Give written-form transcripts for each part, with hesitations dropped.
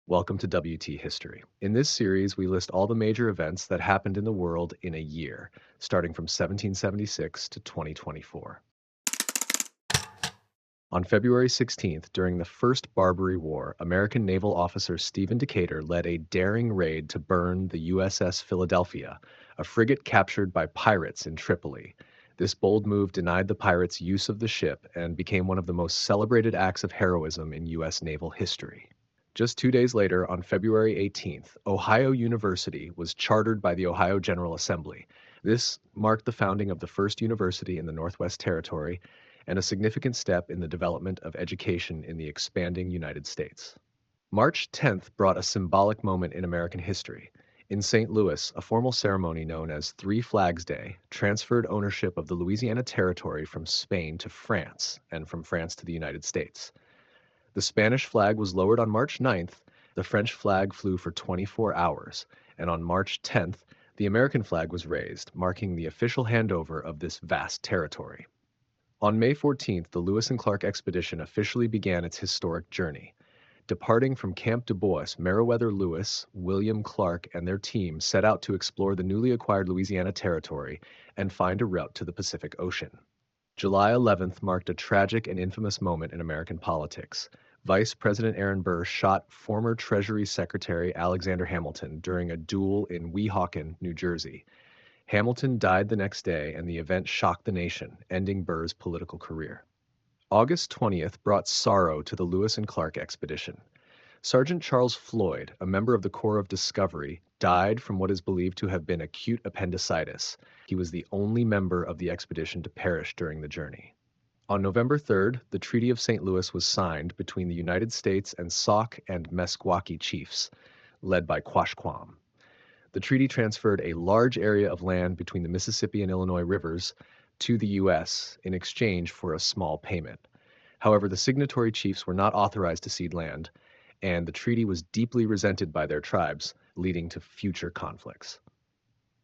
Welcome to WT History. In this series, we list all the major events that happened in the world in a year, starting from 1776 to 2024. On February 16th, during the First Barbary War, American naval officer Stephen Decatur led a daring raid to burn the USS Philadelphia, a frigate captured by pirates in Tripoli. This bold move denied the pirates use of the ship and became one of the most celebrated acts of heroism in U.S. naval history. Just 2 days later, on February 18th, Ohio University was chartered by the Ohio General Assembly. This marked the founding of the first university in the Northwest Territory and a significant step in the development of education in the expanding United States. March 10th brought a symbolic moment in American history. In St. Louis, a formal ceremony known as Three Flags Day transferred ownership of the Louisiana Territory from Spain to France and from France to the United States. The Spanish flag was lowered on March 9th, the French flag flew for 24 hours, and on March 10th, the American flag was raised, marking the official handover of this vast territory. On May 14th, the Lewis and Clark expedition officially began its historic journey. Departing from Camp Du Bois, Meriwether Lewis, William Clark, and their team set out to explore the newly acquired Louisiana Territory and find a route to the Pacific Ocean. July 11th marked a tragic and infamous moment in American politics. Vice President Aaron Burr shot former Treasury Secretary Alexander Hamilton during a duel in Weehawken, New Jersey. Hamilton died the next day, and the event shocked the nation, ending Burr's political career. August 20th brought sorrow to the Lewis and Clark expedition. Sergeant Charles Floyd, a member of the Corps of Discovery, died from what is believed to have been acute appendicitis. He was the only member of the expedition to perish during the journey. On November 3rd, the Treaty of St. Louis was signed between the United States and Sauk and Meskwaki chiefs, led by Quashquam. The treaty transferred a large area of land between the Mississippi and Illinois rivers to the U.S. in exchange for a small payment. However, the signatory chiefs were not authorized to cede land, and the treaty was deeply resented by their tribes, leading to future conflicts.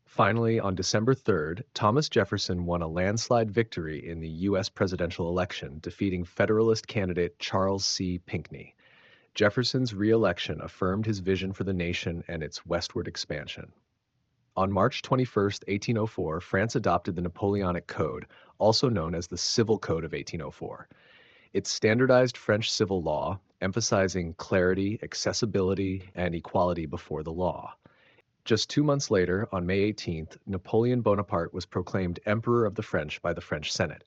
Finally, on December 3rd, Thomas Jefferson won a landslide victory in the U.S. presidential election, defeating Federalist candidate Charles C. Pinckney. Jefferson's re-election affirmed his vision for the nation and its westward expansion. On March 21, 1804, France adopted the Napoleonic Code, also known as the Civil Code of 1804. It standardized French civil law, emphasizing clarity, accessibility, and equality before the law. Just 2 months later, on May 18th, Napoleon Bonaparte was proclaimed Emperor of the French by the French Senate.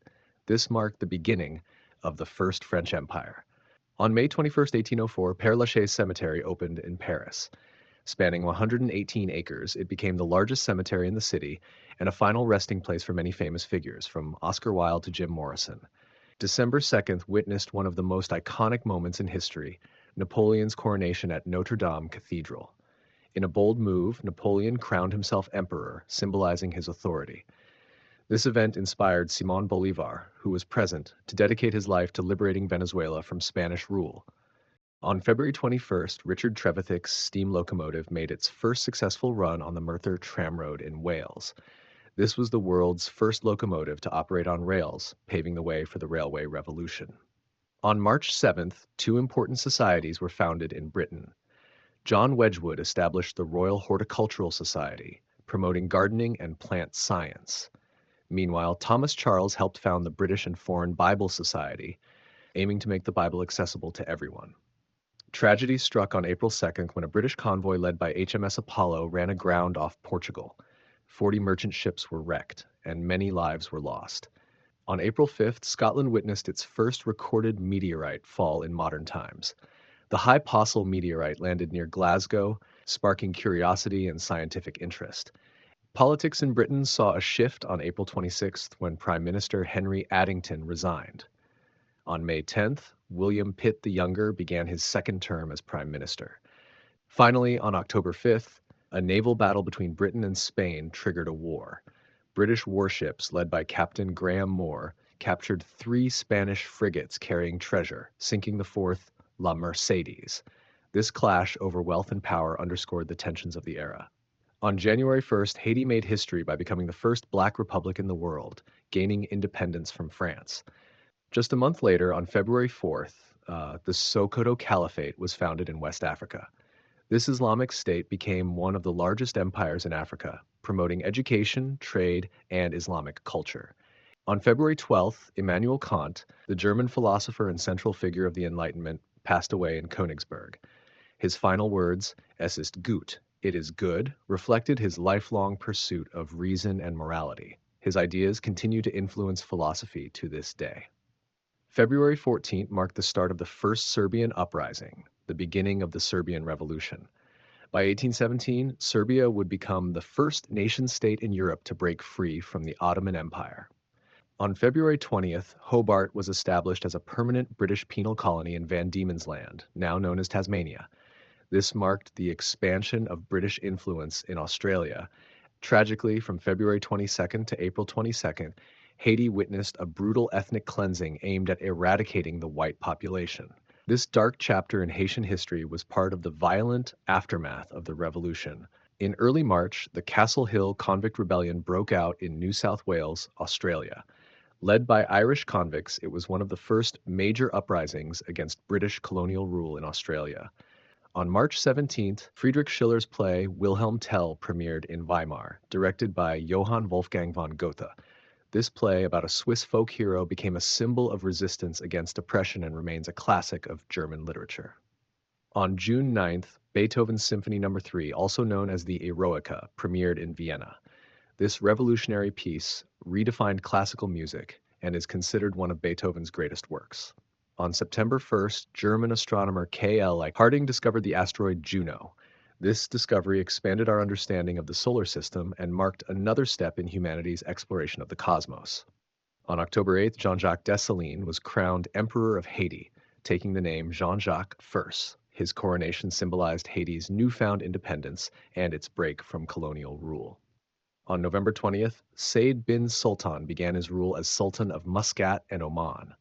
This marked the beginning of the First French Empire. On May 21, 1804, Père Lachaise Cemetery opened in Paris. Spanning 118 acres, it became the largest cemetery in the city and a final resting place for many famous figures, from Oscar Wilde to Jim Morrison. December 2nd witnessed one of the most iconic moments in history, Napoleon's coronation at Notre Dame Cathedral. In a bold move, Napoleon crowned himself emperor, symbolizing his authority. This event inspired Simón Bolívar, who was present, to dedicate his life to liberating Venezuela from Spanish rule. On February 21st, Richard Trevithick's steam locomotive made its first successful run on the Merthyr tramroad in Wales. This was the world's first locomotive to operate on rails, paving the way for the railway revolution. On March 7th, 2 important societies were founded in Britain. John Wedgwood established the Royal Horticultural Society, promoting gardening and plant science. Meanwhile, Thomas Charles helped found the British and Foreign Bible Society, aiming to make the Bible accessible to everyone. Tragedy struck on April 2nd when a British convoy led by HMS Apollo ran aground off Portugal. 40 merchant ships were wrecked, and many lives were lost. On April 5th, Scotland witnessed its first recorded meteorite fall in modern times. The High Possil meteorite landed near Glasgow, sparking curiosity and scientific interest. Politics in Britain saw a shift on April 26th when Prime Minister Henry Addington resigned. On May 10th, William Pitt the Younger began his second term as Prime Minister. Finally, on October 5th, a naval battle between Britain and Spain triggered a war. British warships, led by Captain Graham Moore, captured 3 Spanish frigates carrying treasure, sinking the 4th, La Mercedes. This clash over wealth and power underscored the tensions of the era. On January 1st, Haiti made history by becoming the first black republic in the world, gaining independence from France. Just a month later, on February 4th, the Sokoto Caliphate was founded in West Africa. This Islamic state became one of the largest empires in Africa, promoting education, trade, and Islamic culture. On February 12th, Immanuel Kant, the German philosopher and central figure of the Enlightenment, passed away in Königsberg. His final words, Es ist gut, it is good, reflected his lifelong pursuit of reason and morality. His ideas continue to influence philosophy to this day. February 14th marked the start of the First Serbian Uprising, the beginning of the Serbian Revolution. By 1817, Serbia would become the first nation-state in Europe to break free from the Ottoman Empire. On February 20th, Hobart was established as a permanent British penal colony in Van Diemen's Land, now known as Tasmania. This marked the expansion of British influence in Australia. Tragically, from February 22nd to April 22nd, Haiti witnessed a brutal ethnic cleansing aimed at eradicating the white population. This dark chapter in Haitian history was part of the violent aftermath of the revolution. In early March, the Castle Hill Convict Rebellion broke out in New South Wales, Australia. Led by Irish convicts, it was one of the first major uprisings against British colonial rule in Australia. On March 17th, Friedrich Schiller's play Wilhelm Tell premiered in Weimar, directed by Johann Wolfgang von Goethe. This play about a Swiss folk hero became a symbol of resistance against oppression and remains a classic of German literature. On June 9th, Beethoven's Symphony No. 3, also known as the Eroica, premiered in Vienna. This revolutionary piece redefined classical music and is considered one of Beethoven's greatest works. On September 1st, German astronomer K.L. Harding discovered the asteroid Juno. This discovery expanded our understanding of the solar system and marked another step in humanity's exploration of the cosmos. On October 8th, Jean-Jacques Dessalines was crowned Emperor of Haiti, taking the name Jean-Jacques I. His coronation symbolized Haiti's newfound independence and its break from colonial rule. On November 20th, Said bin Sultan began his rule as Sultan of Muscat and Oman.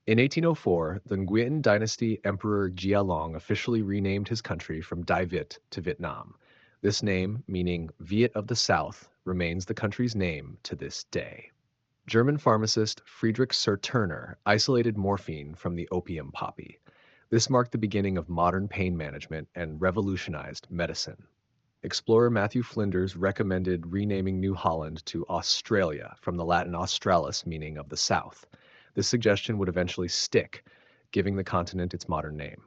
In 1804, the Nguyen dynasty Emperor Gia Long officially renamed his country from Dai Viet to Vietnam. This name, meaning Viet of the South, remains the country's name to this day. German pharmacist Friedrich Serturner isolated morphine from the opium poppy. This marked the beginning of modern pain management and revolutionized medicine. Explorer Matthew Flinders recommended renaming New Holland to Australia from the Latin australis, meaning of the South. This suggestion would eventually stick, giving the continent its modern name.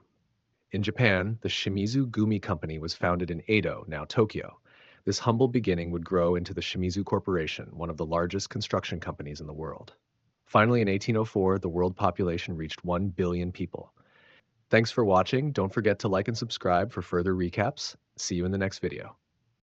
In Japan, the Shimizu Gumi Company was founded in Edo, now Tokyo. This humble beginning would grow into the Shimizu Corporation, one of the largest construction companies in the world. Finally, in 1804, the world population reached 1 billion people. Thanks for watching. Don't forget to like and subscribe for further recaps. See you in the next video.